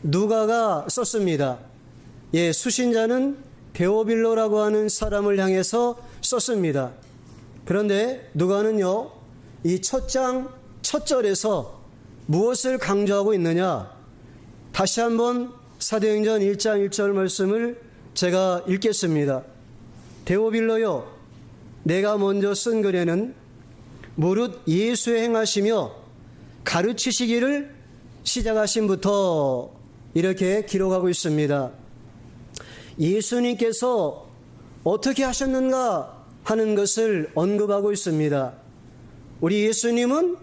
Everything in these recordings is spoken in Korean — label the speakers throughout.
Speaker 1: 누가가 썼습니다. 수신자는 데오빌로라고 하는 사람을 향해서 썼습니다. 그런데 누가는요, 이 첫 장 첫 절에서 무엇을 강조하고 있느냐? 다시 한번 사도행전 1장 1절 말씀을 제가 읽겠습니다. 데오빌로요, 내가 먼저 쓴 글에는 무릇 예수의 행하시며 가르치시기를 시작하신부터 이렇게 기록하고 있습니다. 예수님께서 어떻게 하셨는가 하는 것을 언급하고 있습니다. 우리 예수님은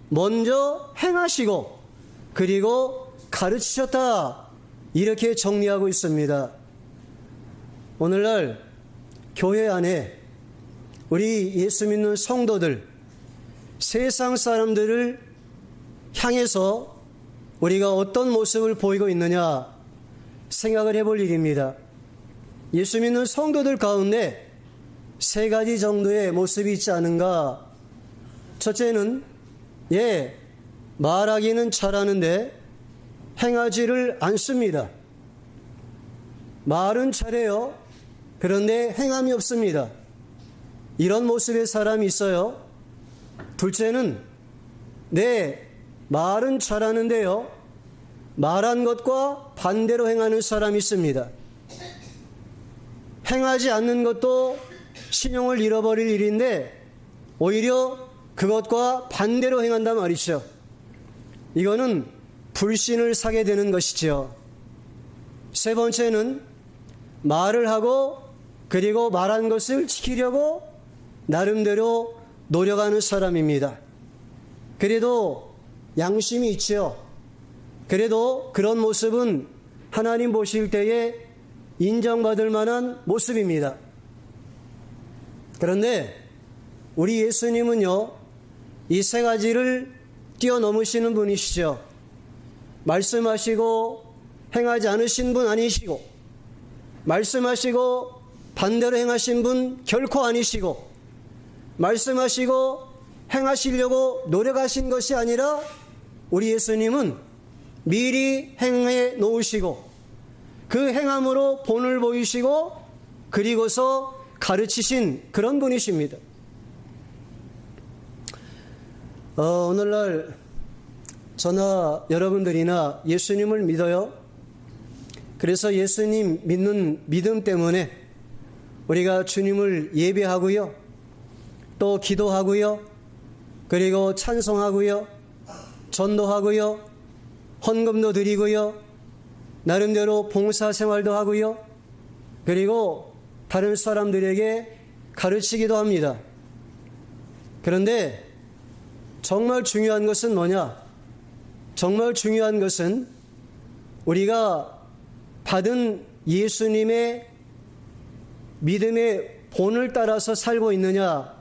Speaker 1: 먼저 행하시고 그리고 가르치셨다 이렇게 정리하고 있습니다. 오늘날 교회 안에 우리 예수 믿는 성도들, 세상 사람들을 향해서 우리가 어떤 모습을 보이고 있느냐 생각을 해볼 일입니다. 예수 믿는 성도들 가운데 세 가지 정도의 모습이 있지 않은가. 첫째는 말하기는 잘하는데 행하지를 않습니다. 말은 잘해요. 그런데 행함이 없습니다. 이런 모습의 사람이 있어요. 둘째는 말은 잘하는데요, 말한 것과 반대로 행하는 사람이 있습니다. 행하지 않는 것도 신용을 잃어버릴 일인데 오히려 그것과 반대로 행한단 말이죠. 이거는 불신을 사게 되는 것이죠. 세 번째는 말을 하고 그리고 말한 것을 지키려고 나름대로 노력하는 사람입니다. 그래도 양심이 있죠. 그래도 그런 모습은 하나님 보실 때에 인정받을 만한 모습입니다. 그런데 우리 예수님은요, 이 세 가지를 뛰어넘으시는 분이시죠. 말씀하시고 행하지 않으신 분 아니시고, 말씀하시고 반대로 행하신 분 결코 아니시고, 말씀하시고 행하시려고 노력하신 것이 아니라 우리 예수님은 미리 행해 놓으시고 그 행함으로 본을 보이시고 그리고서 가르치신 그런 분이십니다. 오늘날 저나 여러분들이나 예수님을 믿어요. 그래서 예수님 믿는 믿음 때문에 우리가 주님을 예배하고요, 또 기도하고요, 그리고 찬송하고요, 전도하고요, 헌금도 드리고요, 나름대로 봉사생활도 하고요, 그리고 다른 사람들에게 가르치기도 합니다. 그런데 정말 중요한 것은 뭐냐? 정말 중요한 것은 우리가 받은 예수님의 믿음의 본을 따라서 살고 있느냐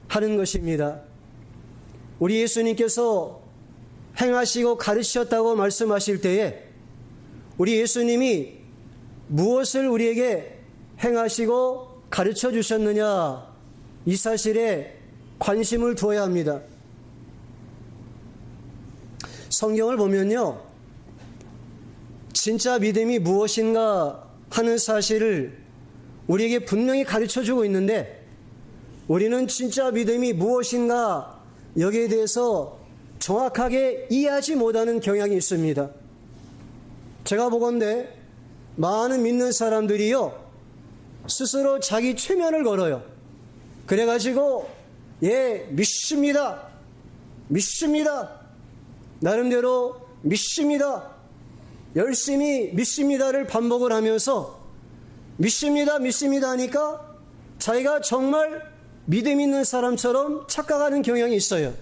Speaker 1: 하는 것입니다. 우리 예수님께서 행하시고 가르치셨다고 말씀하실 때에 우리 예수님이 무엇을 우리에게 행하시고 가르쳐 주셨느냐, 이 사실에 관심을 두어야 합니다. 성경을 보면요, 진짜 믿음이 무엇인가 하는 사실을 우리에게 분명히 가르쳐 주고 있는데 우리는 진짜 믿음이 무엇인가 여기에 대해서 정확하게 이해하지 못하는 경향이 있습니다. 제가 보건대 많은 믿는 사람들이요, 스스로 자기 최면을 걸어요. 그래가지고 믿습니다, 나름대로 믿습니다, 열심히 믿습니다를 반복을 하면서 믿습니다 하니까 자기가 정말 믿음 있는 사람처럼 착각하는 경향이 있어요.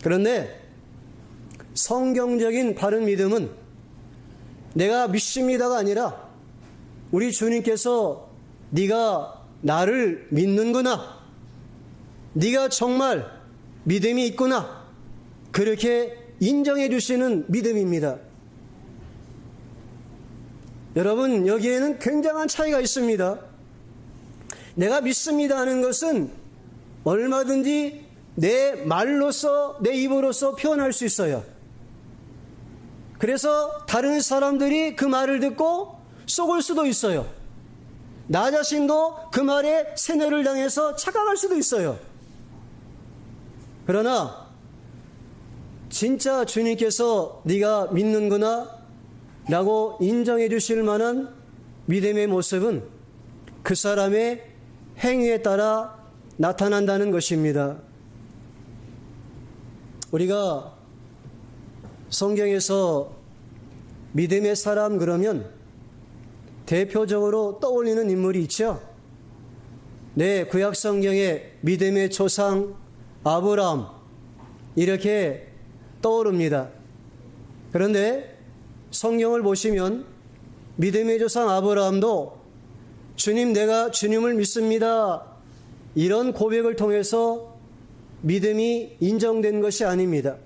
Speaker 1: 그런데 성경적인 바른 믿음은 내가 믿습니다가 아니라 우리 주님께서 네가 나를 믿는구나, 네가 정말 믿음이 있구나, 그렇게 인정해 주시는 믿음입니다. 여러분, 여기에는 굉장한 차이가 있습니다. 내가 믿습니다 하는 것은 얼마든지 내 말로서, 내 입으로서 표현할 수 있어요. 그래서 다른 사람들이 그 말을 듣고 속을 수도 있어요. 나 자신도 그 말에 세뇌를 당해서 착각할 수도 있어요. 그러나 진짜 주님께서 네가 믿는구나 라고 인정해 주실 만한 믿음의 모습은 그 사람의 행위에 따라 나타난다는 것입니다. 우리가 성경에서 믿음의 사람 그러면 대표적으로 떠올리는 인물이 있죠. 네, 구약 성경에 믿음의 조상 아브라함 이렇게 떠오릅니다. 그런데 성경을 보시면 믿음의 조상 아브라함도 주님, 내가 주님을 믿습니다, 이런 고백을 통해서 믿음이 인정된 것이 아닙니다.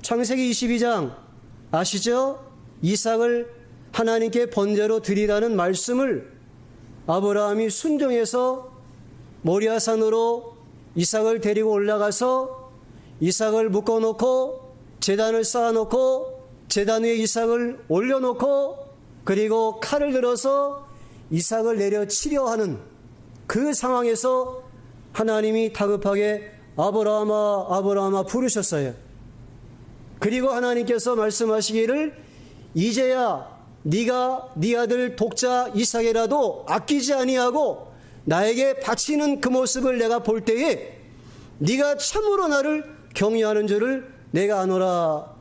Speaker 1: 창세기 22장 아시죠? 이삭을 하나님께 번제로 드리라는 말씀을 아브라함이 순종해서 모리아산으로 이삭을 데리고 올라가서 이삭을 묶어놓고 제단을 쌓아놓고 제단 위에 이삭을 올려놓고 그리고 칼을 들어서 이삭을 내려 치려 하는 그 상황에서 하나님이 다급하게 아브라함아 아브라함아 부르셨어요. 그리고 하나님께서 말씀하시기를 이제야 네가 네 아들 독자 이삭이라도 아끼지 아니하고 나에게 바치는 그 모습을 내가 볼 때에 네가 참으로 나를 경외하는 줄을 내가 아노라.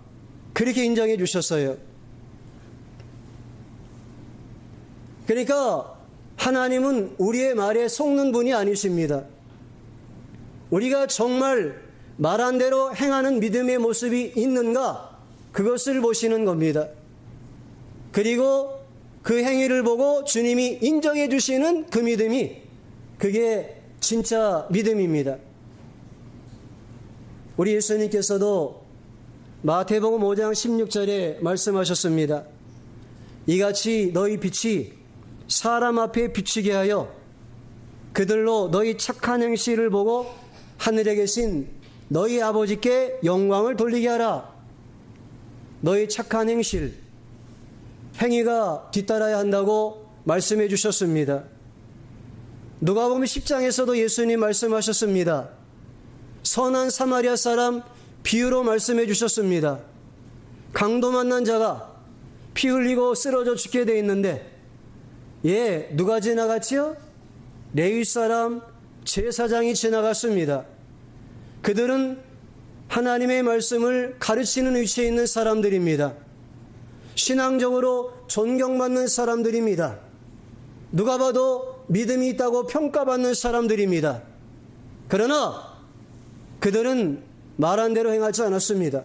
Speaker 1: 그렇게 인정해 주셨어요. 그러니까 하나님은 우리의 말에 속는 분이 아니십니다. 우리가 정말 말한 대로 행하는 믿음의 모습이 있는가, 그것을 보시는 겁니다. 그리고 그 행위를 보고 주님이 인정해 주시는 그 믿음이, 그게 진짜 믿음입니다. 우리 예수님께서도 마태복음 5장 16절에 말씀하셨습니다. 이같이 너희 빛이 사람 앞에 비치게 하여 그들로 너희 착한 행실을 보고 하늘에 계신 너희 아버지께 영광을 돌리게 하라. 너희 착한 행실, 행위가 뒤따라야 한다고 말씀해 주셨습니다. 누가복음 10장에서도 예수님 말씀하셨습니다. 선한 사마리아 사람 비유로 말씀해 주셨습니다. 강도 만난 자가 피 흘리고 쓰러져 죽게 돼 있는데 누가 지나갔지요? 레위 사람 제사장이 지나갔습니다. 그들은 하나님의 말씀을 가르치는 위치에 있는 사람들입니다. 신앙적으로 존경받는 사람들입니다. 누가 봐도 믿음이 있다고 평가받는 사람들입니다. 그러나 그들은 말한 대로 행하지 않았습니다.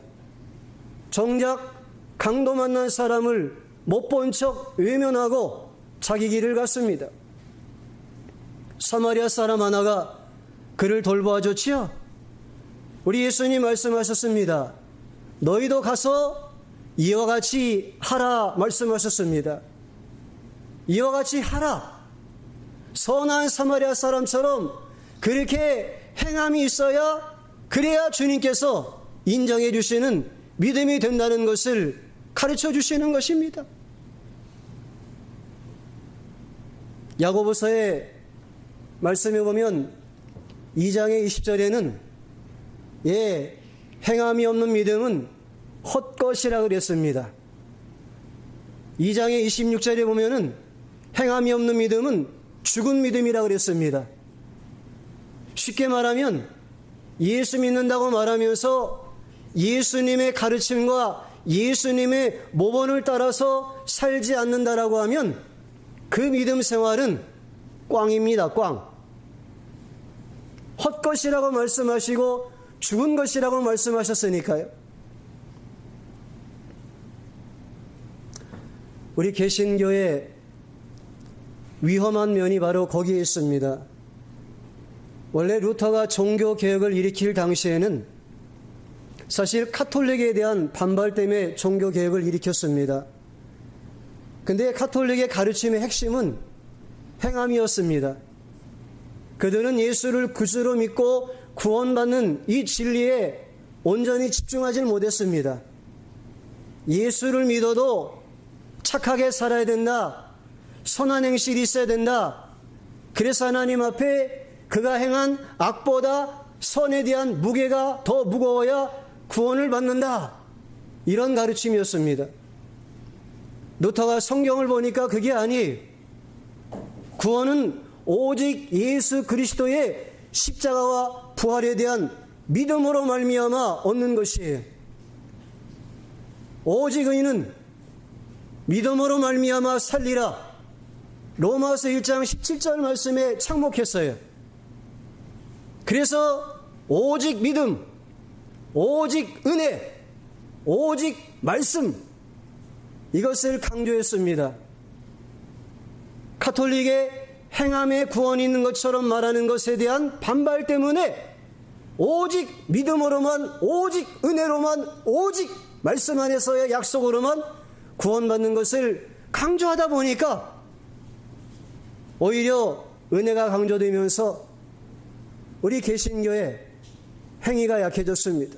Speaker 1: 정작 강도 만난 사람을 못 본 척 외면하고 자기 길을 갔습니다. 사마리아 사람 하나가 그를 돌보아 줬지요. 우리 예수님 말씀하셨습니다. 너희도 가서 이와 같이 하라 말씀하셨습니다. 이와 같이 하라. 선한 사마리아 사람처럼 그렇게 행함이 있어야, 그래야 주님께서 인정해 주시는 믿음이 된다는 것을 가르쳐 주시는 것입니다. 야고보서의 말씀에 보면 2장의 20절에는 행함이 없는 믿음은 헛것이라 그랬습니다. 2장의 26절에 보면은 행함이 없는 믿음은 죽은 믿음이라 그랬습니다. 쉽게 말하면 예수 믿는다고 말하면서 예수님의 가르침과 예수님의 모본을 따라서 살지 않는다라고 하면 그 믿음 생활은 꽝입니다. 꽝. 헛것이라고 말씀하시고 죽은 것이라고 말씀하셨으니까요. 우리 개신교의 위험한 면이 바로 거기에 있습니다. 원래 루터가 종교개혁을 일으킬 당시에는 사실 카톨릭에 대한 반발 때문에 종교개혁을 일으켰습니다. 근데 카톨릭의 가르침의 핵심은 행함이었습니다. 그들은 예수를 구주로 믿고 구원받는 이 진리에 온전히 집중하지 못했습니다. 예수를 믿어도 착하게 살아야 된다. 선한 행실이 있어야 된다. 그래서 하나님 앞에 그가 행한 악보다 선에 대한 무게가 더 무거워야 구원을 받는다. 이런 가르침이었습니다. 루터가 성경을 보니까 그게 아니에요. 구원은 오직 예수 그리스도의 십자가와 부활에 대한 믿음으로 말미암아 얻는 것이에요. 오직 의인은 믿음으로 말미암아 살리라. 로마서 1장 17절 말씀에 착목했어요. 그래서 오직 믿음, 오직 은혜, 오직 말씀, 이것을 강조했습니다. 카톨릭의 행함에 구원이 있는 것처럼 말하는 것에 대한 반발 때문에 오직 믿음으로만, 오직 은혜로만, 오직 말씀 안에서의 약속으로만 구원받는 것을 강조하다 보니까 오히려 은혜가 강조되면서 우리 개신교의 행위가 약해졌습니다.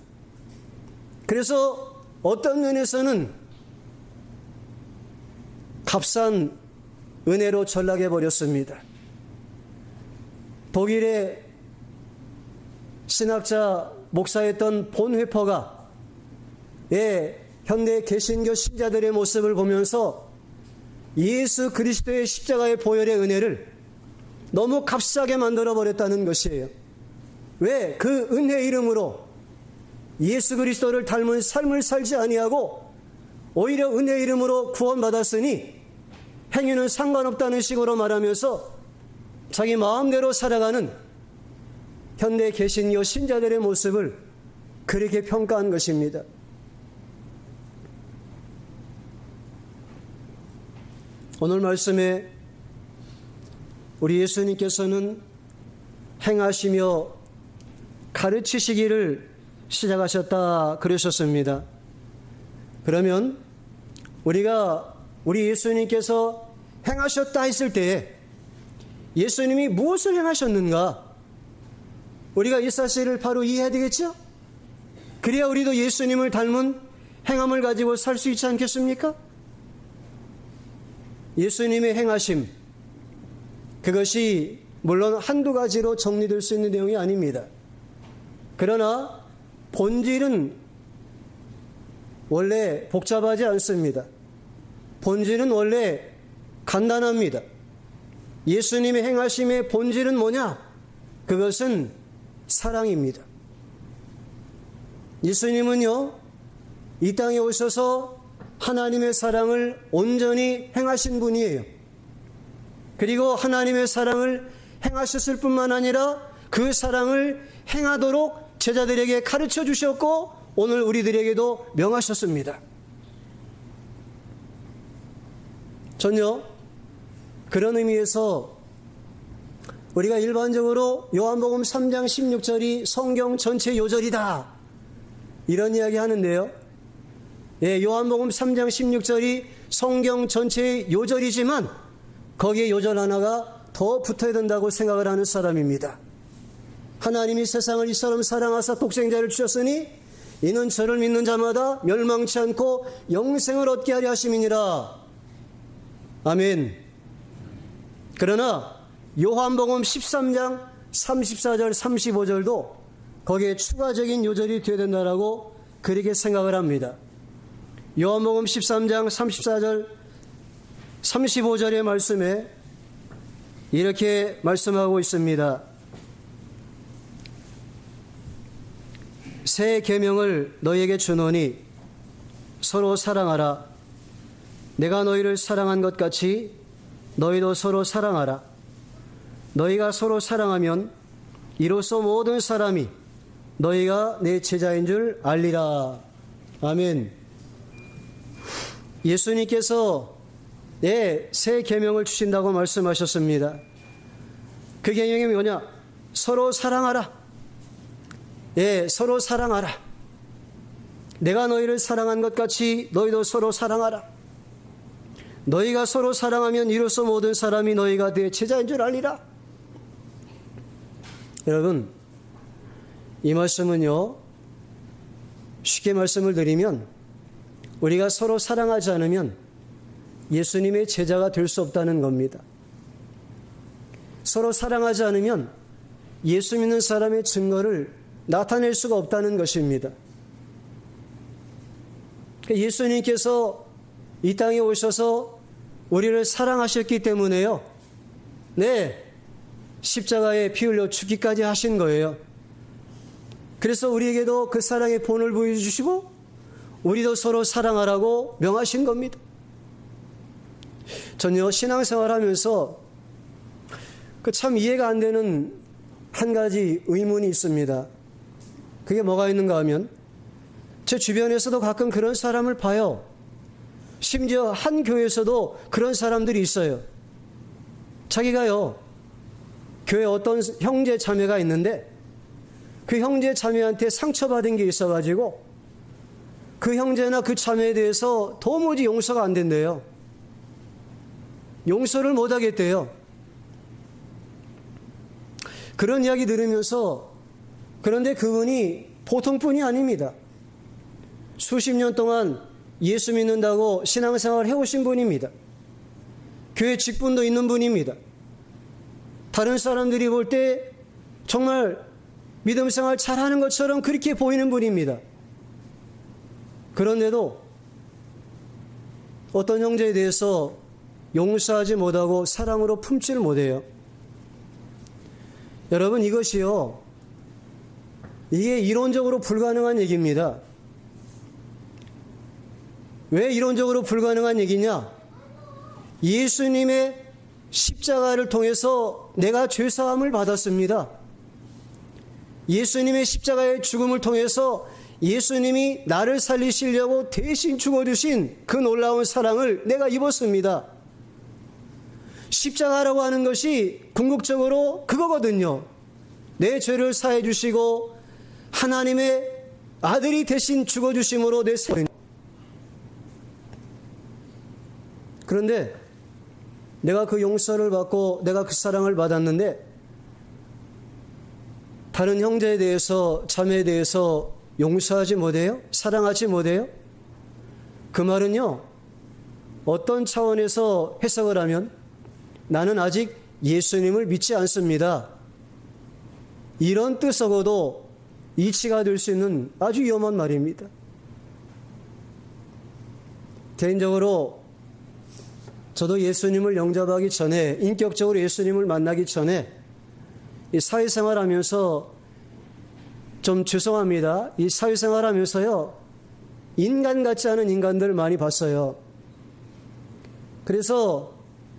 Speaker 1: 그래서 어떤 면에서는 값싼 은혜로 전락해 버렸습니다. 독일의 신학자 목사였던 본회퍼가 현대 개신교 신자들의 모습을 보면서 예수 그리스도의 십자가의 보혈의 은혜를 너무 값싸게 만들어 버렸다는 것이에요. 왜? 그 은혜 이름으로 예수 그리스도를 닮은 삶을 살지 아니하고 오히려 은혜 이름으로 구원받았으니 행위는 상관없다는 식으로 말하면서 자기 마음대로 살아가는 현대 개신교 신자들의 모습을 그렇게 평가한 것입니다. 오늘 말씀에 우리 예수님께서는 행하시며 가르치시기를 시작하셨다 그러셨습니다. 그러면 우리 예수님께서 행하셨다 했을 때에 예수님이 무엇을 행하셨는가? 우리가 이 사실을 바로 이해해야 되겠죠? 그래야 우리도 예수님을 닮은 행함을 가지고 살 수 있지 않겠습니까? 예수님의 행하심, 그것이 물론 한두 가지로 정리될 수 있는 내용이 아닙니다. 그러나 본질은 원래 복잡하지 않습니다. 본질은 원래 간단합니다. 예수님의 행하심의 본질은 뭐냐? 그것은 사랑입니다. 예수님은요, 이 땅에 오셔서 하나님의 사랑을 온전히 행하신 분이에요. 그리고 하나님의 사랑을 행하셨을 뿐만 아니라 그 사랑을 행하도록 제자들에게 가르쳐 주셨고 오늘 우리들에게도 명하셨습니다. 전혀 그런 의미에서 우리가 일반적으로 요한복음 3장 16절이 성경 전체 요절이다 이런 이야기 하는데요. 요한복음 3장 16절이 성경 전체의 요절이지만 거기에 요절 하나가 더 붙어야 된다고 생각을 하는 사람입니다. 하나님이 세상을 이처럼 사랑하사 독생자를 주셨으니 이는 저를 믿는 자마다 멸망치 않고 영생을 얻게 하려 하심이니라. 아멘. 그러나 요한복음 13장 34절 35절도 거기에 추가적인 요절이 되어야 된다라고 그렇게 생각을 합니다. 요한복음 13장 34절 35절의 말씀에 이렇게 말씀하고 있습니다. 새 계명을 너희에게 주노니 서로 사랑하라. 내가 너희를 사랑한 것 같이 너희도 서로 사랑하라. 너희가 서로 사랑하면 이로써 모든 사람이 너희가 내 제자인 줄 알리라. 아멘. 예수님께서 새 계명을 주신다고 말씀하셨습니다. 그 계명이 뭐냐? 서로 사랑하라. 서로 사랑하라. 내가 너희를 사랑한 것 같이 너희도 서로 사랑하라. 너희가 서로 사랑하면 이로써 모든 사람이 너희가 내 제자인 줄 알리라. 여러분, 이 말씀은요, 쉽게 말씀을 드리면 우리가 서로 사랑하지 않으면 예수님의 제자가 될 수 없다는 겁니다. 서로 사랑하지 않으면 예수 믿는 사람의 증거를 나타낼 수가 없다는 것입니다. 예수님께서 이 땅에 오셔서 우리를 사랑하셨기 때문에요. 네, 십자가에 피 흘려 죽기까지 하신 거예요. 그래서 우리에게도 그 사랑의 본을 보여주시고 우리도 서로 사랑하라고 명하신 겁니다. 전요 신앙생활하면서 참 이해가 안 되는 한 가지 의문이 있습니다. 그게 뭐가 있는가 하면 제 주변에서도 가끔 그런 사람을 봐요. 심지어 한 교회에서도 그런 사람들이 있어요. 자기가요, 교회 어떤 형제 자매가 있는데 그 형제 자매한테 상처받은 게 있어가지고 그 형제나 그 자매에 대해서 도무지 용서가 안 된대요. 용서를 못 하겠대요. 그런 이야기 들으면서, 그런데 그분이 보통뿐이 아닙니다. 수십 년 동안 예수 믿는다고 신앙생활을 해오신 분입니다. 교회 직분도 있는 분입니다. 다른 사람들이 볼 때 정말 믿음 생활 잘하는 것처럼 그렇게 보이는 분입니다. 그런데도 어떤 형제에 대해서 용서하지 못하고 사랑으로 품지를 못해요. 여러분, 이것이요, 이게 이론적으로 불가능한 얘기입니다. 왜 이론적으로 불가능한 얘기냐? 예수님의 십자가를 통해서 내가 죄사함을 받았습니다. 예수님의 십자가의 죽음을 통해서 예수님이 나를 살리시려고 대신 죽어주신 그 놀라운 사랑을 내가 입었습니다. 십자가라고 하는 것이 궁극적으로 그거거든요. 내 죄를 사해 주시고 하나님의 아들이 대신 죽어주심으로 내 생. 그런데 내가 그 용서를 받고 내가 그 사랑을 받았는데 다른 형제에 대해서, 자매에 대해서 용서하지 못해요? 사랑하지 못해요? 그 말은요, 어떤 차원에서 해석을 하면 나는 아직 예수님을 믿지 않습니다, 이런 뜻하고도 이치가 될 수 있는 아주 위험한 말입니다. 개인적으로 저도 예수님을 영접하기 전에, 인격적으로 예수님을 만나기 전에 이 사회생활 하면서 좀 죄송합니다. 이 사회생활 하면서요, 인간 같지 않은 인간들을 많이 봤어요. 그래서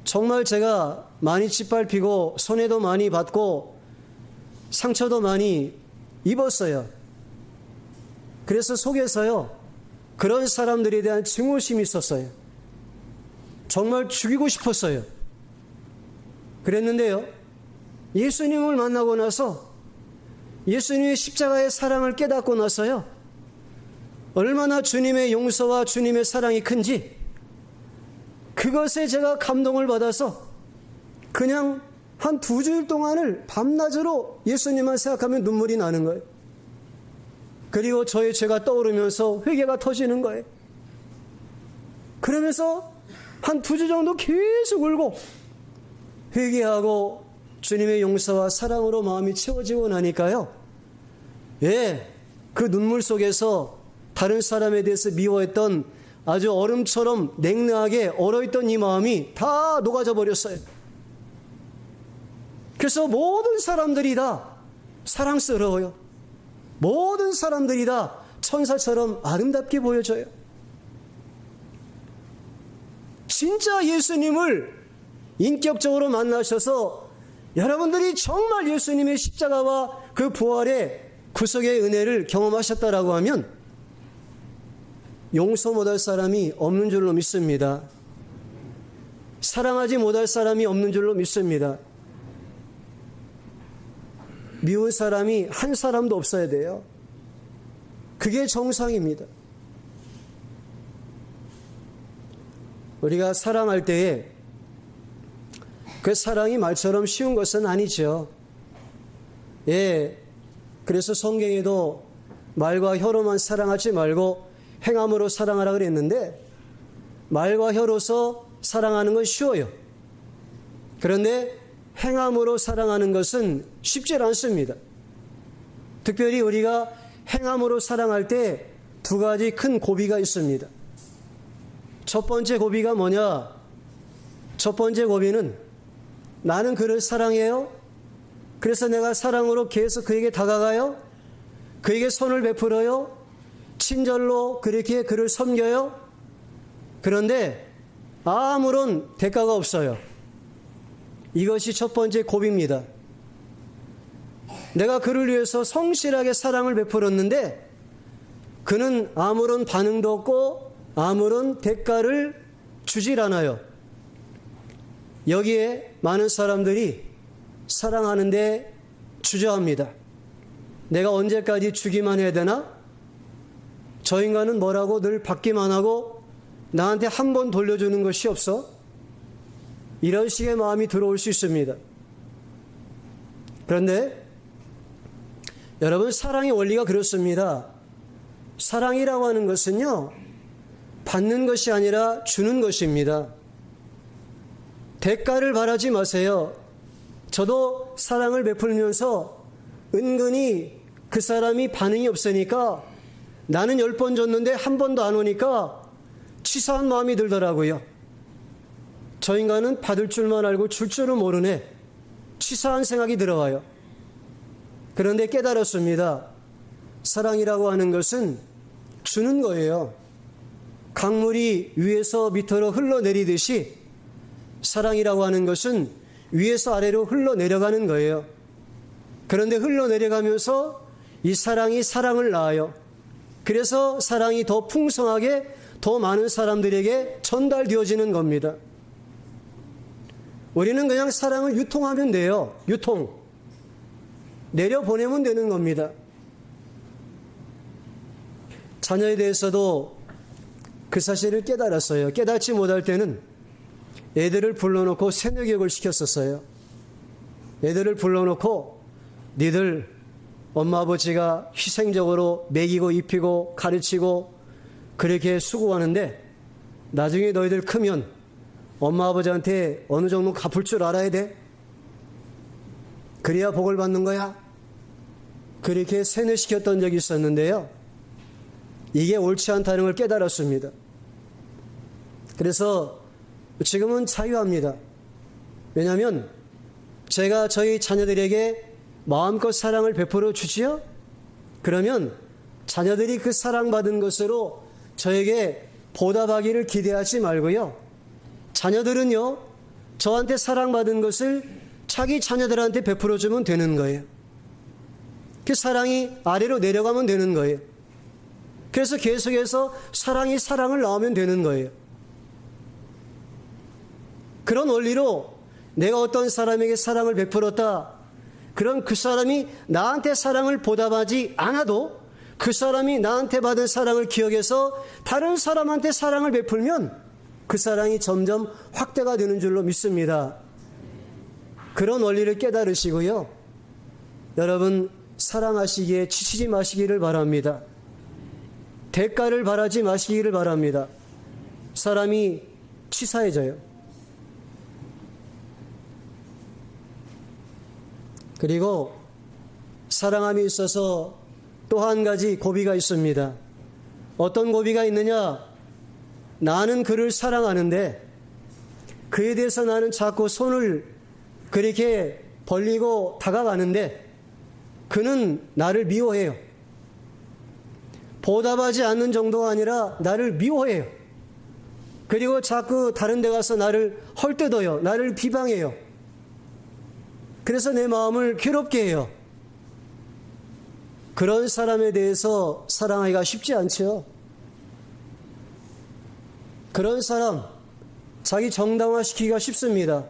Speaker 1: 정말 제가 많이 짓밟히고 손해도 많이 받고 상처도 많이 입었어요. 그래서 속에서요, 그런 사람들에 대한 증오심이 있었어요. 정말 죽이고 싶었어요. 그랬는데요, 예수님을 만나고 나서, 예수님의 십자가의 사랑을 깨닫고 나서요, 얼마나 주님의 용서와 주님의 사랑이 큰지 그것에 제가 감동을 받아서 그냥 한 2주일 동안을 밤낮으로 예수님만 생각하면 눈물이 나는 거예요. 그리고 저의 죄가 떠오르면서 회개가 터지는 거예요. 그러면서 한 2주 정도 계속 울고 회개하고 주님의 용서와 사랑으로 마음이 채워지고 나니까요, 그 눈물 속에서 다른 사람에 대해서 미워했던, 아주 얼음처럼 냉랭하게 얼어있던 이 마음이 다 녹아져 버렸어요. 그래서 모든 사람들이 다 사랑스러워요. 모든 사람들이 다 천사처럼 아름답게 보여져요. 진짜 예수님을 인격적으로 만나셔서 여러분들이 정말 예수님의 십자가와 그 부활의 구속의 은혜를 경험하셨다라고 하면 용서 못할 사람이 없는 줄로 믿습니다. 사랑하지 못할 사람이 없는 줄로 믿습니다. 미운 사람이 한 사람도 없어야 돼요. 그게 정상입니다. 우리가 사랑할 때에 그 사랑이 말처럼 쉬운 것은 아니죠. 그래서 성경에도 말과 혀로만 사랑하지 말고 행함으로 사랑하라 그랬는데 말과 혀로서 사랑하는 건 쉬워요. 그런데 행함으로 사랑하는 것은 쉽지 않습니다. 특별히 우리가 행함으로 사랑할 때 두 가지 큰 고비가 있습니다. 첫 번째 고비가 뭐냐? 첫 번째 고비는 나는 그를 사랑해요. 그래서 내가 사랑으로 계속 그에게 다가가요. 그에게 손을 베풀어요. 친절로 그렇게 그를 섬겨요. 그런데 아무런 대가가 없어요. 이것이 첫 번째 고비입니다. 내가 그를 위해서 성실하게 사랑을 베풀었는데 그는 아무런 반응도 없고 아무런 대가를 주질 않아요. 여기에 많은 사람들이 사랑하는데 주저합니다. 내가 언제까지 주기만 해야 되나? 저 인간은 뭐라고 늘 받기만 하고 나한테 한 번 돌려주는 것이 없어? 이런 식의 마음이 들어올 수 있습니다. 그런데 여러분, 사랑의 원리가 그렇습니다. 사랑이라고 하는 것은요, 받는 것이 아니라 주는 것입니다. 대가를 바라지 마세요. 저도 사랑을 베풀면서 은근히 그 사람이 반응이 없으니까 나는 10번 줬는데 한 번도 안 오니까 치사한 마음이 들더라고요. 저 인간은 받을 줄만 알고 줄 줄은 모르네. 치사한 생각이 들어와요. 그런데 깨달았습니다. 사랑이라고 하는 것은 주는 거예요. 강물이 위에서 밑으로 흘러내리듯이 사랑이라고 하는 것은 위에서 아래로 흘러내려가는 거예요. 그런데 흘러내려가면서 이 사랑이 사랑을 낳아요. 그래서 사랑이 더 풍성하게 더 많은 사람들에게 전달되어지는 겁니다. 우리는 그냥 사랑을 유통하면 돼요. 유통. 내려보내면 되는 겁니다. 자녀에 대해서도 그 사실을 깨달았어요. 깨닫지 못할 때는 애들을 불러놓고 세뇌교육을 시켰었어요. 애들을 불러놓고 니들 엄마 아버지가 희생적으로 먹이고 입히고 가르치고 그렇게 수고하는데 나중에 너희들 크면 엄마 아버지한테 어느 정도 갚을 줄 알아야 돼. 그래야 복을 받는 거야. 그렇게 세뇌시켰던 적이 있었는데요. 이게 옳지 않다는 걸 깨달았습니다. 그래서 지금은 자유합니다. 왜냐하면 제가 저희 자녀들에게 마음껏 사랑을 베풀어 주지요? 그러면 자녀들이 그 사랑받은 것으로 저에게 보답하기를 기대하지 말고요. 자녀들은요, 저한테 사랑받은 것을 자기 자녀들한테 베풀어 주면 되는 거예요. 그 사랑이 아래로 내려가면 되는 거예요. 그래서 계속해서 사랑이 사랑을 낳으면 되는 거예요. 그런 원리로 내가 어떤 사람에게 사랑을 베풀었다. 그럼 그 사람이 나한테 사랑을 보답하지 않아도 그 사람이 나한테 받은 사랑을 기억해서 다른 사람한테 사랑을 베풀면 그 사랑이 점점 확대가 되는 줄로 믿습니다. 그런 원리를 깨달으시고요. 여러분, 사랑하시기에 지치지 마시기를 바랍니다. 대가를 바라지 마시기를 바랍니다. 사람이 치사해져요. 그리고 사랑함에 있어서 또 한 가지 고비가 있습니다. 어떤 고비가 있느냐? 나는 그를 사랑하는데 그에 대해서 나는 자꾸 손을 그렇게 벌리고 다가가는데 그는 나를 미워해요. 보답하지 않는 정도가 아니라 나를 미워해요. 그리고 자꾸 다른 데 가서 나를 헐뜯어요. 나를 비방해요. 그래서 내 마음을 괴롭게 해요. 그런 사람에 대해서 사랑하기가 쉽지 않죠. 그런 사람 자기 정당화시키기가 쉽습니다.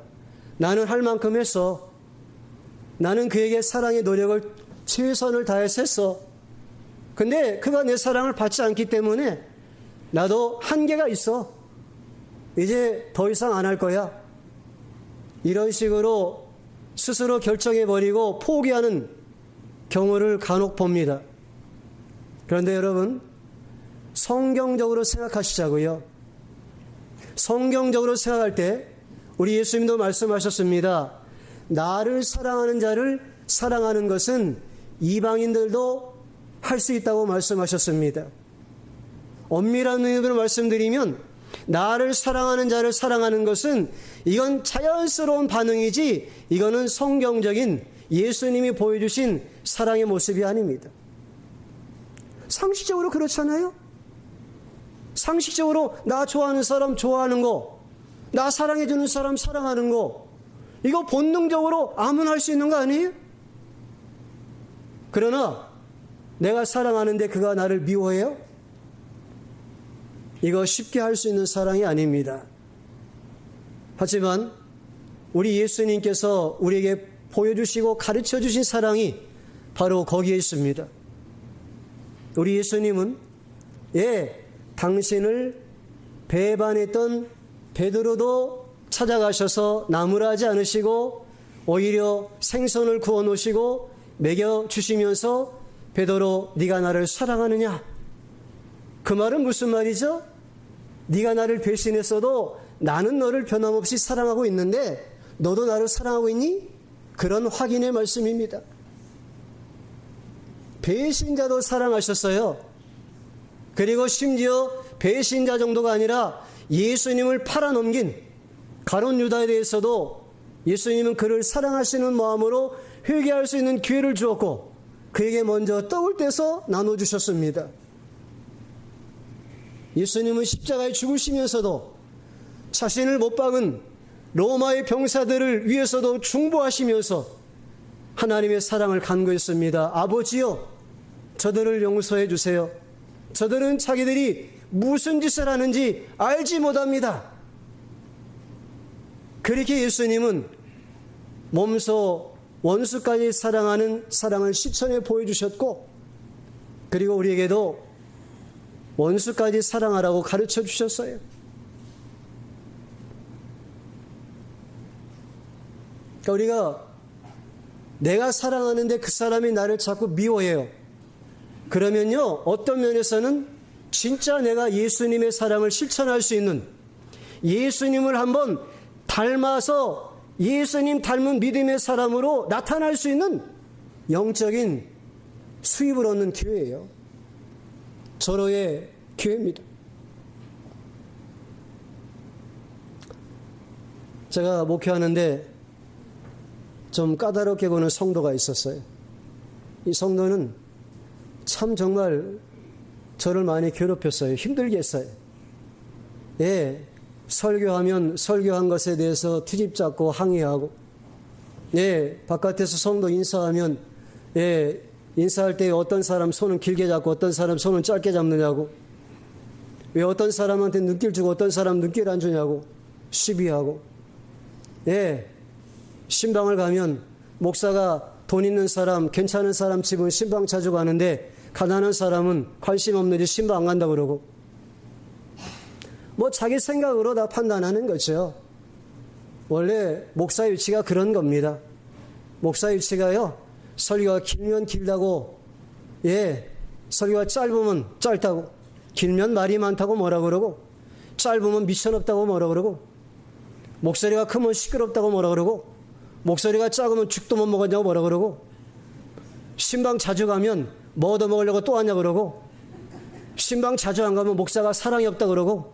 Speaker 1: 나는 할 만큼 했어. 나는 그에게 사랑의 노력을 최선을 다해서 했어. 근데 그가 내 사랑을 받지 않기 때문에 나도 한계가 있어. 이제 더 이상 안 할 거야. 이런 식으로 스스로 결정해버리고 포기하는 경우를 간혹 봅니다. 그런데 여러분, 성경적으로 생각하시자고요. 성경적으로 생각할 때 우리 예수님도 말씀하셨습니다. 나를 사랑하는 자를 사랑하는 것은 이방인들도 할 수 있다고 말씀하셨습니다. 엄밀한 의미로 말씀드리면 나를 사랑하는 자를 사랑하는 것은 이건 자연스러운 반응이지 이거는 성경적인 예수님이 보여주신 사랑의 모습이 아닙니다. 상식적으로 그렇잖아요. 상식적으로 나 좋아하는 사람 좋아하는 거, 나 사랑해주는 사람 사랑하는 거, 이거 본능적으로 아무나 할 수 있는 거 아니에요? 그러나 내가 사랑하는데 그가 나를 미워해요? 이거 쉽게 할 수 있는 사랑이 아닙니다. 하지만 우리 예수님께서 우리에게 보여주시고 가르쳐 주신 사랑이 바로 거기에 있습니다. 우리 예수님은 당신을 배반했던 베드로도 찾아가셔서 나무라지 않으시고 오히려 생선을 구워 놓으시고 먹여 주시면서 베드로 네가 나를 사랑하느냐? 그 말은 무슨 말이죠? 네가 나를 배신했어도 나는 너를 변함없이 사랑하고 있는데 너도 나를 사랑하고 있니? 그런 확인의 말씀입니다. 배신자도 사랑하셨어요. 그리고 심지어 배신자 정도가 아니라 예수님을 팔아넘긴 가룟 유다에 대해서도 예수님은 그를 사랑하시는 마음으로 회개할 수 있는 기회를 주었고 그에게 먼저 떡을 떼서 나눠주셨습니다. 예수님은 십자가에 죽으시면서도 자신을 못 박은 로마의 병사들을 위해서도 중보하시면서 하나님의 사랑을 간구했습니다. 아버지여, 저들을 용서해 주세요. 저들은 자기들이 무슨 짓을 하는지 알지 못합니다. 그렇게 예수님은 몸소 원수까지 사랑하는 사랑을 실천해 보여주셨고, 그리고 우리에게도 원수까지 사랑하라고 가르쳐 주셨어요. 그러니까 우리가 내가 사랑하는데 그 사람이 나를 자꾸 미워해요. 그러면요, 어떤 면에서는 진짜 내가 예수님의 사랑을 실천할 수 있는, 예수님을 한번 닮아서 예수님 닮은 믿음의 사람으로 나타날 수 있는 영적인 수입을 얻는 기회예요. 절호의 기회입니다. 제가 목회하는데 좀 까다롭게 보는 성도가 있었어요. 이 성도는 참 정말 저를 많이 괴롭혔어요. 힘들게 했어요. 설교하면 설교한 것에 대해서 트집 잡고 항의하고, 바깥에서 성도 인사하면, 인사할 때 어떤 사람 손은 길게 잡고 어떤 사람 손은 짧게 잡느냐고, 왜 어떤 사람한테 눈길 주고 어떤 사람 눈길 안 주냐고 시비하고, 신방을 가면 목사가 돈 있는 사람, 괜찮은 사람 집은 신방 자주 가는데 가난한 사람은 관심 없는지 신방 안 간다고 그러고, 뭐 자기 생각으로 다 판단하는 거죠. 원래 목사 위치가 그런 겁니다. 목사 위치가요, 설교가 길면 길다고, 설교가 짧으면 짧다고, 길면 말이 많다고 뭐라 그러고, 짧으면 미천없다고 뭐라 그러고, 목소리가 크면 시끄럽다고 뭐라 그러고, 목소리가 작으면 죽도 못 먹었냐고 뭐라 그러고, 신방 자주 가면 뭐 얻어 먹으려고 또 왔냐 그러고, 신방 자주 안 가면 목사가 사랑이 없다 그러고,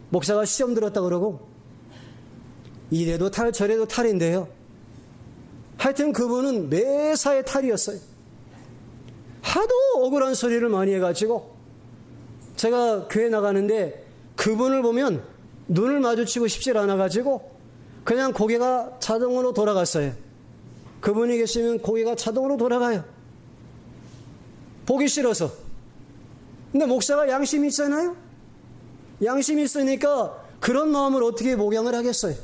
Speaker 1: 목사가 시험 들었다 그러고, 이래도 탈 저래도 탈인데요. 하여튼 그분은 매사에 탈이었어요. 하도 억울한 소리를 많이 해가지고 제가 교회 나가는데 그분을 보면 눈을 마주치고 싶지 않아가지고 그냥 고개가 자동으로 돌아갔어요. 그분이 계시면 고개가 자동으로 돌아가요. 보기 싫어서. 근데 목사가 양심이 있잖아요. 양심이 있으니까 그런 마음을 어떻게 목양을 하겠어요.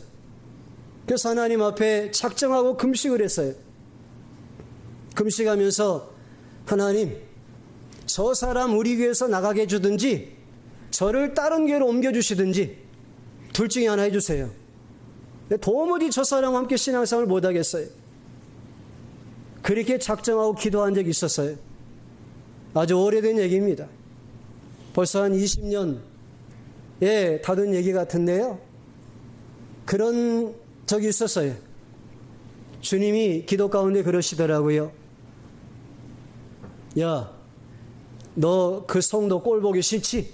Speaker 1: 그래서 하나님 앞에 작정하고 금식을 했어요. 금식하면서 하나님, 저 사람 우리 교회에서 나가게 해주든지 저를 다른 교회로 옮겨주시든지 둘 중에 하나 해주세요. 도무지 저 사람과 함께 신앙생활을 못하겠어요. 그렇게 작정하고 기도한 적이 있었어요. 아주 오래된 얘기입니다. 벌써 한 20년에 다룬 얘기 같은데요. 그런 적이 있었어요. 주님이 기도 가운데 그러시더라고요. 야, 너 그 성도 꼴 보기 싫지?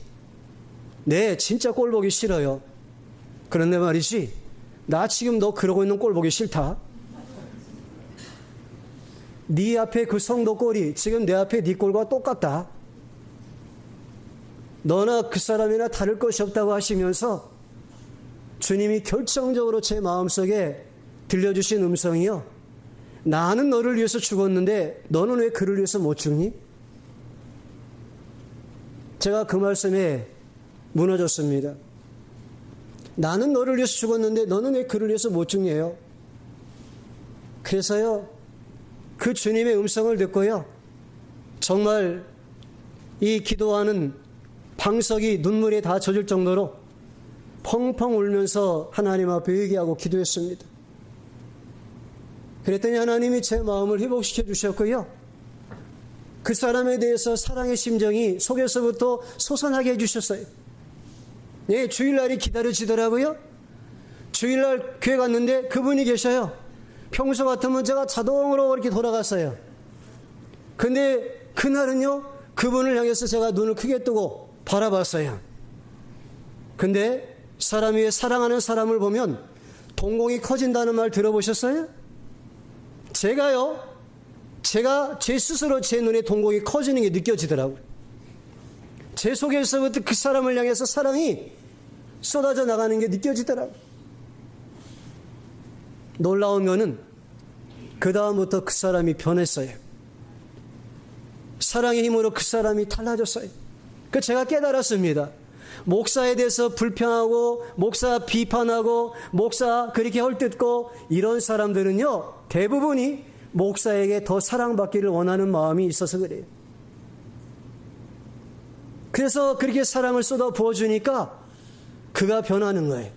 Speaker 1: 네, 진짜 꼴 보기 싫어요. 그런데 말이지, 나 지금 너 그러고 있는 꼴 보기 싫다. 네 앞에 그 성도 꼴이 지금 내 앞에 네 꼴과 똑같다. 너나 그 사람이나 다를 것이 없다고 하시면서 주님이 결정적으로 제 마음속에 들려주신 음성이요. 나는 너를 위해서 죽었는데 너는 왜 그를 위해서 못 죽니? 제가 그 말씀에 무너졌습니다. 나는 너를 위해서 죽었는데 너는 왜 그를 위해서 못 죽냐요? 그래서요, 그 주님의 음성을 듣고요, 정말 이 기도하는 방석이 눈물이 다 젖을 정도로 펑펑 울면서 하나님 앞에 회개하고 기도했습니다. 그랬더니 하나님이 제 마음을 회복시켜 주셨고요, 그 사람에 대해서 사랑의 심정이 속에서부터 솟아나게 해주셨어요. 네, 주일날이 기다려지더라고요. 주일날 교회 갔는데 그분이 계셔요. 평소 같으면 제가 자동으로 이렇게 돌아갔어요. 근데 그날은요, 그분을 향해서 제가 눈을 크게 뜨고 바라봤어요. 근데 사람이 사랑하는 사람을 보면 동공이 커진다는 말 들어보셨어요? 제가 제 스스로 제 눈에 동공이 커지는 게 느껴지더라고요. 제 속에서부터 그 사람을 향해서 사랑이 쏟아져 나가는 게 느껴지더라고요. 놀라운 거는 그 다음부터 그 사람이 변했어요. 사랑의 힘으로 그 사람이 달라졌어요. 그 제가 깨달았습니다. 목사에 대해서 불평하고 목사 비판하고 목사 그렇게 헐뜯고 이런 사람들은요, 대부분이 목사에게 더 사랑받기를 원하는 마음이 있어서 그래요. 그래서 그렇게 사랑을 쏟아 부어주니까 그가 변하는 거예요.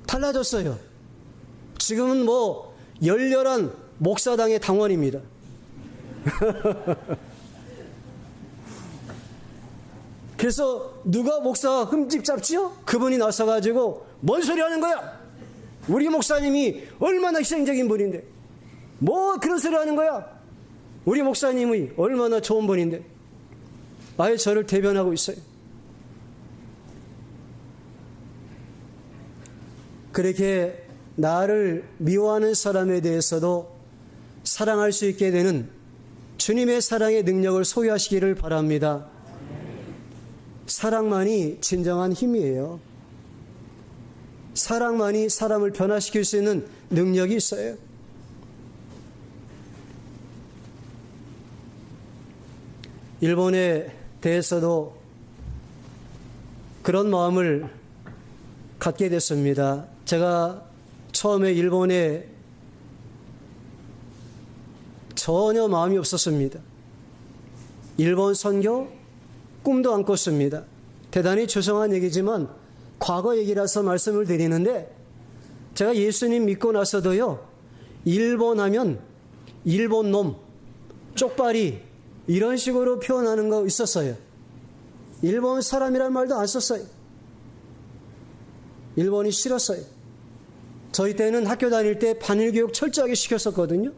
Speaker 1: 달라졌어요. 지금은 뭐 열렬한 목사당의 당원입니다. 그래서 누가 목사 흠집 잡지요? 그분이 나서가지고 뭔 소리 하는 거야? 우리 목사님이 얼마나 희생적인 분인데 뭐 그런 소리 하는 거야? 우리 목사님이 얼마나 좋은 분인데 아예 저를 대변하고 있어요. 그렇게 나를 미워하는 사람에 대해서도 사랑할 수 있게 되는 주님의 사랑의 능력을 소유하시기를 바랍니다. 사랑만이 진정한 힘이에요. 사랑만이 사람을 변화시킬 수 있는 능력이 있어요. 일본에 대해서도 그런 마음을 갖게 됐습니다. 제가 처음에 일본에 전혀 마음이 없었습니다. 일본 선교 꿈도 안 꿨습니다. 대단히 죄송한 얘기지만 과거 얘기라서 말씀을 드리는데, 제가 예수님 믿고 나서도요, 일본 하면 일본 놈, 쪽발이 이런 식으로 표현하는 거 있었어요. 일본 사람이란 말도 안 썼어요. 일본이 싫었어요. 저희 때는 학교 다닐 때 반일교육 철저하게 시켰었거든요.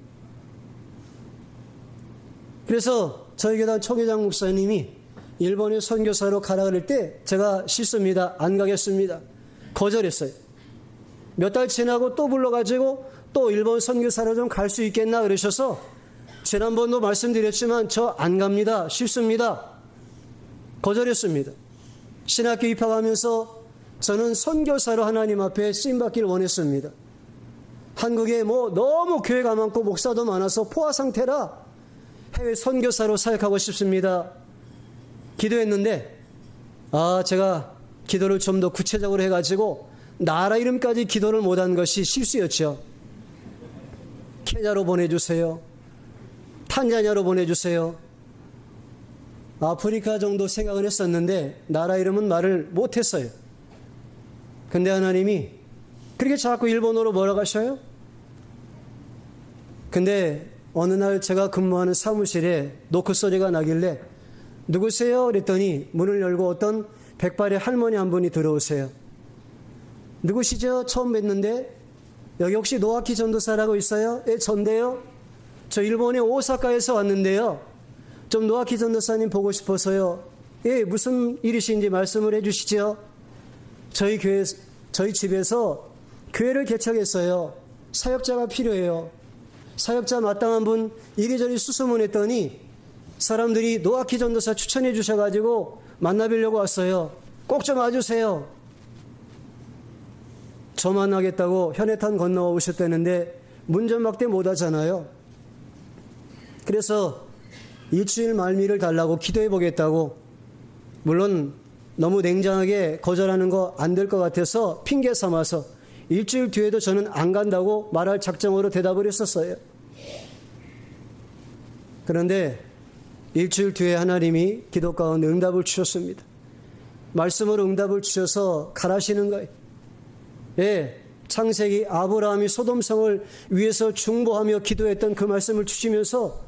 Speaker 1: 그래서 저희 교단 초계장 목사님이 일본에 선교사로 가라 그럴 때 제가 싫습니다. 안 가겠습니다. 거절했어요. 몇 달 지나고 또 불러가지고 또 일본 선교사로 좀 갈 수 있겠나 그러셔서 지난번도 말씀드렸지만 저 안 갑니다. 싫습니다. 거절했습니다. 신학교 입학하면서 저는 선교사로 하나님 앞에 쓰임받기를 원했습니다. 한국에 뭐 너무 교회가 많고 목사도 많아서 포화 상태라 해외 선교사로 사역하고 싶습니다. 기도했는데 제가 기도를 좀 더 구체적으로 해가지고 나라 이름까지 기도를 못한 것이 실수였죠. 케냐로 보내주세요. 탄자니아로 보내주세요. 아프리카 정도 생각을 했었는데 나라 이름은 말을 못했어요. 근데 하나님이 그렇게 자꾸 일본어로 뭐라고 하셔요? 근데 어느 날 제가 근무하는 사무실에 노크 소리가 나길래 누구세요? 그랬더니 문을 열고 어떤 백발의 할머니 한 분이 들어오세요. 누구시죠? 처음 뵀는데 여기 혹시 노아키 전도사라고 있어요? 예, 전데요. 저 일본의 오사카에서 왔는데요. 좀 노아키 전도사님 보고 싶어서요. 예, 무슨 일이신지 말씀을 해주시죠. 저희 집에서 교회를 개척했어요. 사역자가 필요해요. 사역자 마땅한 분 이리저리 수소문했더니 사람들이 노아키 전도사 추천해 주셔가지고 만나뵈려고 왔어요. 꼭 좀 와주세요. 저 만나겠다고 현해탄 건너와 오셨다는데 문전박대 못 하잖아요. 그래서 일주일 말미를 달라고 기도해 보겠다고, 물론 너무 냉정하게 거절하는 거 안 될 것 같아서 핑계 삼아서 일주일 뒤에도 저는 안 간다고 말할 작정으로 대답을 했었어요. 그런데 일주일 뒤에 하나님이 기도 가운데 응답을 주셨습니다. 말씀으로 응답을 주셔서 가라시는 거예요. 예, 창세기 아브라함이 소돔성을 위해서 중보하며 기도했던 그 말씀을 주시면서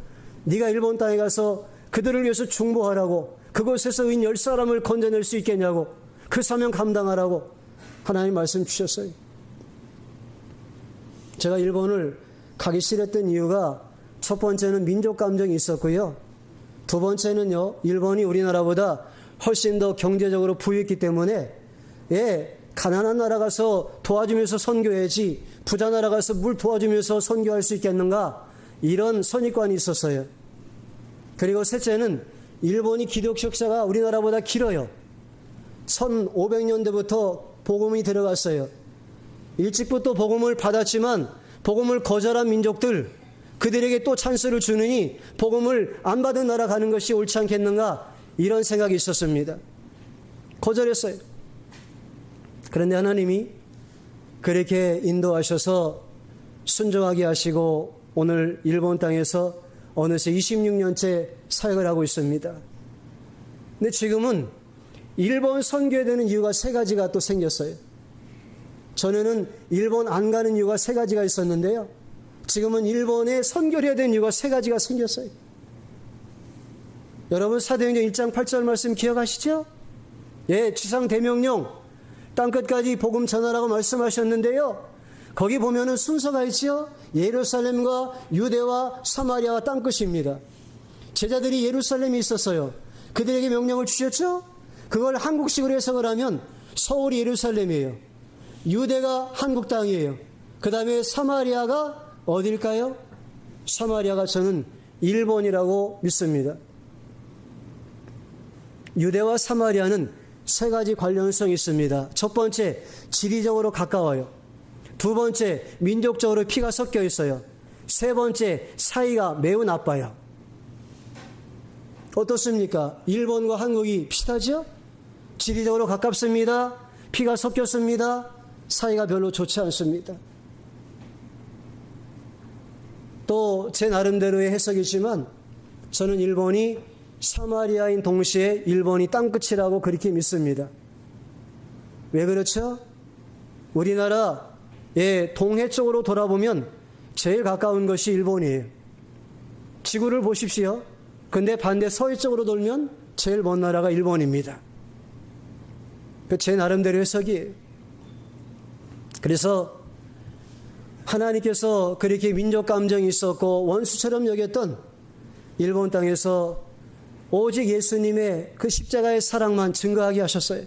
Speaker 1: 네가 일본 땅에 가서 그들을 위해서 중보하라고, 그곳에서 인 10사람을 건져낼 수 있겠냐고, 그 사명 감당하라고 하나님 말씀 주셨어요. 제가 일본을 가기 싫었던 이유가 첫 번째는 민족 감정이 있었고요. 두 번째는요, 일본이 우리나라보다 훨씬 더 경제적으로 부유했기 때문에, 예, 가난한 나라 가서 도와주면서 선교해야지 부자 나라 가서 물 도와주면서 선교할 수 있겠는가, 이런 선입관이 있었어요. 그리고 셋째는 일본이 기독교 역사가 우리나라보다 길어요. 1500년대부터 복음이 들어갔어요. 일찍부터 복음을 받았지만 복음을 거절한 민족들, 그들에게 또 찬스를 주느니 복음을 안 받은 나라 가는 것이 옳지 않겠는가, 이런 생각이 있었습니다. 거절했어요. 그런데 하나님이 그렇게 인도하셔서 순종하게 하시고 오늘 일본 땅에서 어느새 26년째 사역을 하고 있습니다. 근데 지금은 일본 선교에 되는 이유가 세 가지가 또 생겼어요. 전에는 일본 안 가는 이유가 세 가지가 있었는데요. 지금은 일본에 선교를 해야 되는 이유가 세 가지가 생겼어요. 여러분 사도행전 1장 8절 말씀 기억하시죠? 예, 지상대명령 땅끝까지 복음 전하라고 말씀하셨는데요. 거기 보면은 순서가 있죠. 예루살렘과 유대와 사마리아와 땅끝입니다. 제자들이 예루살렘에 있었어요. 그들에게 명령을 주셨죠. 그걸 한국식으로 해석을 하면 서울이 예루살렘이에요. 유대가 한국 땅이에요. 그 다음에 사마리아가 어딜까요? 사마리아가 저는 일본이라고 믿습니다. 유대와 사마리아는 세 가지 관련성이 있습니다. 첫 번째, 지리적으로 가까워요. 두 번째, 민족적으로 피가 섞여 있어요. 세 번째, 사이가 매우 나빠요. 어떻습니까? 일본과 한국이 비슷하죠? 지리적으로 가깝습니다. 피가 섞였습니다. 사이가 별로 좋지 않습니다. 또 제 나름대로의 해석이지만 저는 일본이 사마리아인 동시에 일본이 땅끝이라고 그렇게 믿습니다. 왜 그렇죠? 우리나라의 동해 쪽으로 돌아보면 제일 가까운 것이 일본이에요. 지구를 보십시오. 근데 반대 서해 쪽으로 돌면 제일 먼 나라가 일본입니다. 제 나름대로 해석이에요. 그래서 하나님께서 그렇게 민족 감정이 있었고 원수처럼 여겼던 일본 땅에서 오직 예수님의 그 십자가의 사랑만 증거하게 하셨어요.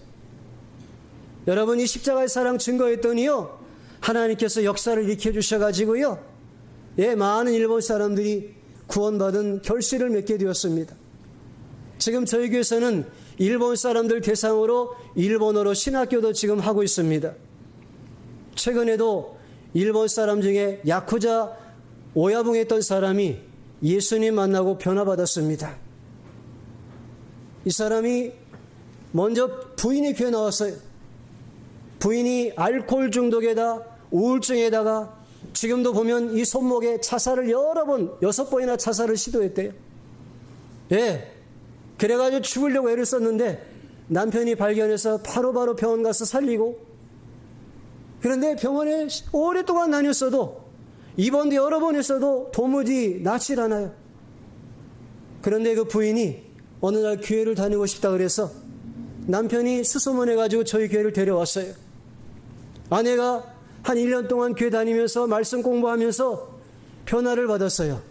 Speaker 1: 여러분, 이 십자가의 사랑 증거했더니요, 하나님께서 역사를 일으켜 주셔가지고요, 예, 많은 일본 사람들이 구원받은 결실을 맺게 되었습니다. 지금 저희 교회에서는 일본 사람들 대상으로 일본어로 신학교도 지금 하고 있습니다. 최근에도 일본 사람 중에 야쿠자 오야붕에 있던 사람이 예수님 만나고 변화받았습니다. 이 사람이 먼저 부인이 교회 나왔어요. 부인이 알코올 중독에다 우울증에다가 지금도 보면 이 손목에 자살을 여러 번, 6번이나 자살을 시도했대요. 예. 그래가지고 죽으려고 애를 썼는데 남편이 발견해서 바로바로 병원 가서 살리고, 그런데 병원에 오랫동안 다녔어도 입원도 여러 번 했어도 도무지 낫질 않아요. 그런데 그 부인이 어느 날 교회를 다니고 싶다 그래서 남편이 수소문해가지고 저희 교회를 데려왔어요. 아내가 한 1년 동안 교회 다니면서 말씀 공부하면서 변화를 받았어요.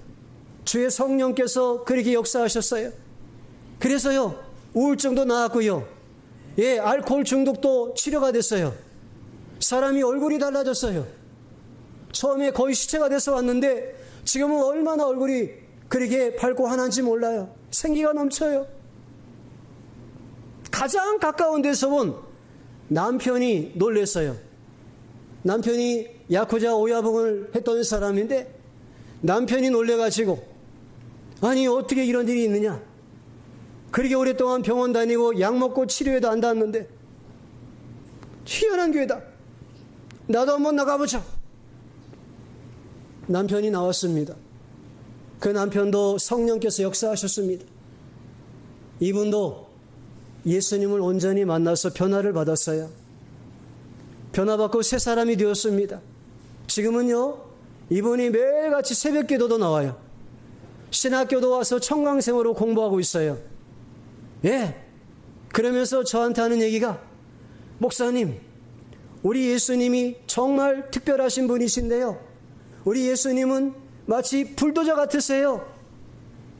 Speaker 1: 주의 성령께서 그렇게 역사하셨어요. 그래서요, 우울증도 나았고요. 예, 알코올 중독도 치료가 됐어요. 사람이 얼굴이 달라졌어요. 처음에 거의 시체가 돼서 왔는데 지금은 얼마나 얼굴이 그렇게 밝고 환한지 몰라요. 생기가 넘쳐요. 가장 가까운 데서 본 남편이 놀랬어요. 남편이 야쿠자 오야붕을 했던 사람인데 남편이 놀래가지고 아니 어떻게 이런 일이 있느냐. 그렇게 오랫동안 병원 다니고 약 먹고 치료해도 안 닿았는데 희한한 교회다. 나도 한번 나가보자. 남편이 나왔습니다. 그 남편도 성령께서 역사하셨습니다. 이분도 예수님을 온전히 만나서 변화를 받았어요. 변화받고 새 사람이 되었습니다. 지금은요, 이분이 매일같이 새벽 기도도 나와요. 신학교도 와서 청강생으로 공부하고 있어요. 예. 그러면서 저한테 하는 얘기가 목사님, 우리 예수님이 정말 특별하신 분이신데요. 우리 예수님은 마치 불도저 같으세요.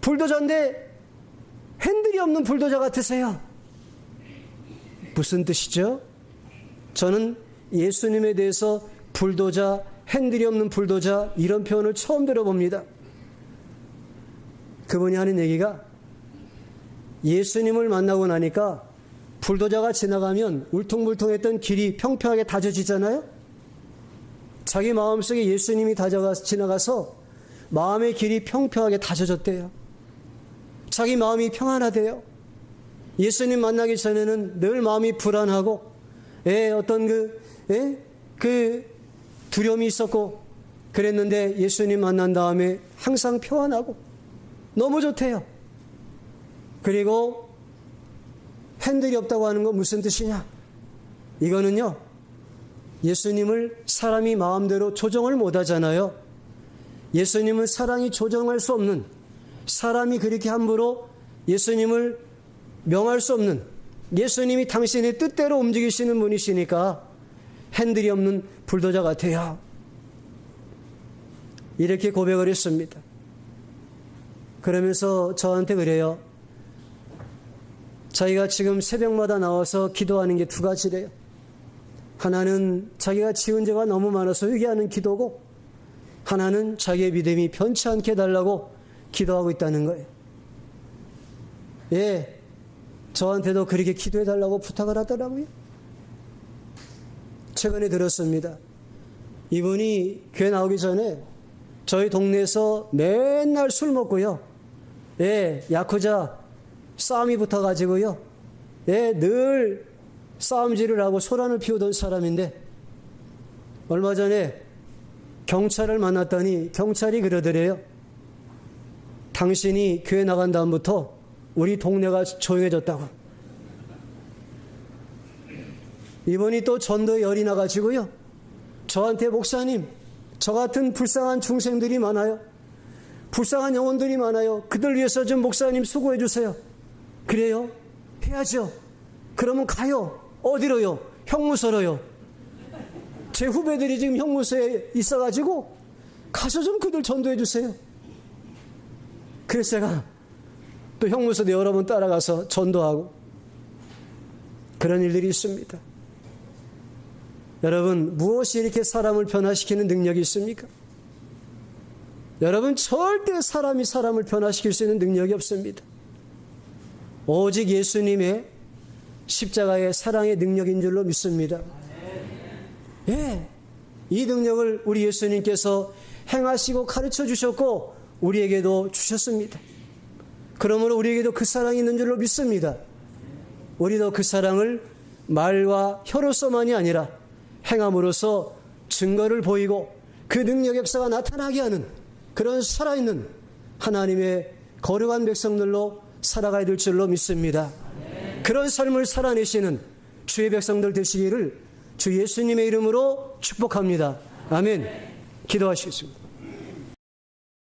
Speaker 1: 불도저인데 핸들이 없는 불도저 같으세요. 무슨 뜻이죠? 저는 예수님에 대해서 불도저, 핸들이 없는 불도저 이런 표현을 처음 들어봅니다. 그분이 하는 얘기가 예수님을 만나고 나니까 불도저가 지나가면 울퉁불퉁했던 길이 평평하게 다져지잖아요. 자기 마음속에 예수님이 지나가서 마음의 길이 평평하게 다져졌대요. 자기 마음이 평안하대요. 예수님 만나기 전에는 늘 마음이 불안하고 어떤 그 두려움이 있었고 그랬는데 예수님 만난 다음에 항상 평안하고 너무 좋대요. 그리고 핸들이 없다고 하는 건 무슨 뜻이냐? 이거는요, 예수님을 사람이 마음대로 조정을 못 하잖아요. 예수님은 사람이 조정할 수 없는, 사람이 그렇게 함부로 예수님을 명할 수 없는, 예수님이 당신의 뜻대로 움직이시는 분이시니까 핸들이 없는 불도저 같아요. 이렇게 고백을 했습니다. 그러면서 저한테 그래요. 자기가 지금 새벽마다 나와서 기도하는 게 두 가지래요. 하나는 자기가 지은 죄가 너무 많아서 회개하는 기도고, 하나는 자기의 믿음이 변치 않게 해달라고 기도하고 있다는 거예요. 예, 저한테도 그렇게 기도해달라고 부탁을 하더라고요. 최근에 들었습니다. 이분이 교회 나오기 전에 저희 동네에서 맨날 술 먹고요. 예, 야쿠자 싸움이 붙어가지고요. 예, 늘 싸움질을 하고 소란을 피우던 사람인데 얼마 전에 경찰을 만났더니 경찰이 그러더래요. 당신이 교회 나간 다음부터 우리 동네가 조용해졌다고. 이번이 또 전도에 열이 나가지고요. 저한테 목사님, 저 같은 불쌍한 중생들이 많아요. 불쌍한 영혼들이 많아요. 그들 위해서 좀 목사님 수고해 주세요. 그래요? 해야죠. 그러면 가요. 어디로요? 형무소로요. 제 후배들이 지금 형무소에 있어가지고 가서 좀 그들 전도해 주세요. 그래서 제가 또 형무소도 여러 번 따라가서 전도하고 그런 일들이 있습니다. 여러분, 무엇이 이렇게 사람을 변화시키는 능력이 있습니까? 여러분, 절대 사람이 사람을 변화시킬 수 있는 능력이 없습니다. 오직 예수님의 십자가의 사랑의 능력인 줄로 믿습니다. 예, 이 능력을 우리 예수님께서 행하시고 가르쳐 주셨고 우리에게도 주셨습니다. 그러므로 우리에게도 그 사랑이 있는 줄로 믿습니다. 우리도 그 사랑을 말과 혀로서만이 아니라 행함으로써 증거를 보이고 그 능력 역사가 나타나게 하는 그런 살아있는 하나님의 거룩한 백성들로 살아가야 될 줄로 믿습니다. 그런 삶을 살아내시는 주의 백성들 되시기를 주 예수님의 이름으로 축복합니다. 아멘. 기도하시겠습니다.